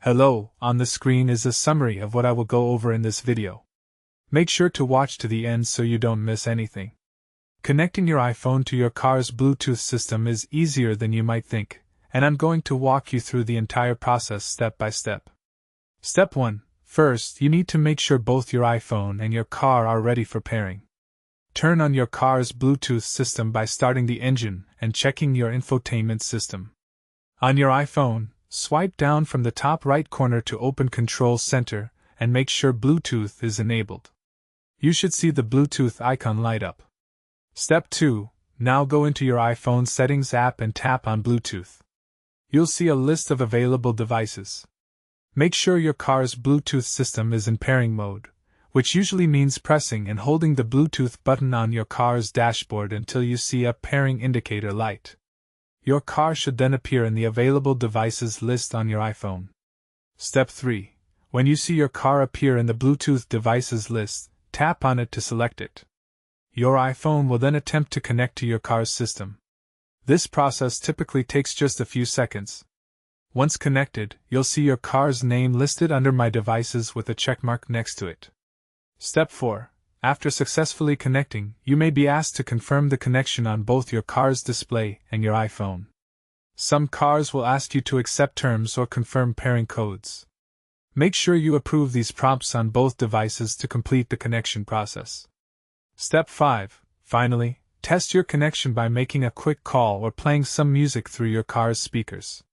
Hello, on the screen is a summary of what I will go over in this video. Make sure to watch to the end so you don't miss anything. Connecting your iPhone to your car's Bluetooth system is easier than you might think, and I'm going to walk you through the entire process step by step. Step 1. First, you need to make sure both your iPhone and your car are ready for pairing. Turn on your car's Bluetooth system by starting the engine and checking your infotainment system. On your iPhone, swipe down from the top right corner to open Control Center and make sure Bluetooth is enabled. You should see the Bluetooth icon light up. Step 2. Now go into your iPhone Settings app and tap on Bluetooth. You'll see a list of available devices. Make sure your car's Bluetooth system is in pairing mode, which usually means pressing and holding the Bluetooth button on your car's dashboard until you see a pairing indicator light. Your car should then appear in the available devices list on your iPhone. Step 3. When you see your car appear in the Bluetooth devices list, tap on it to select it. Your iPhone will then attempt to connect to your car's system. This process typically takes just a few seconds. Once connected, you'll see your car's name listed under My Devices with a checkmark next to it. Step 4. After successfully connecting, you may be asked to confirm the connection on both your car's display and your iPhone. Some cars will ask you to accept terms or confirm pairing codes. Make sure you approve these prompts on both devices to complete the connection process. Step 5. Finally, test your connection by making a quick call or playing some music through your car's speakers.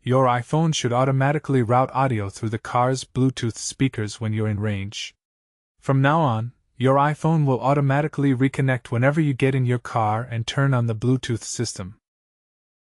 Your iPhone should automatically route audio through the car's Bluetooth speakers when you're in range. From now on, your iPhone will automatically reconnect whenever you get in your car and turn on the Bluetooth system.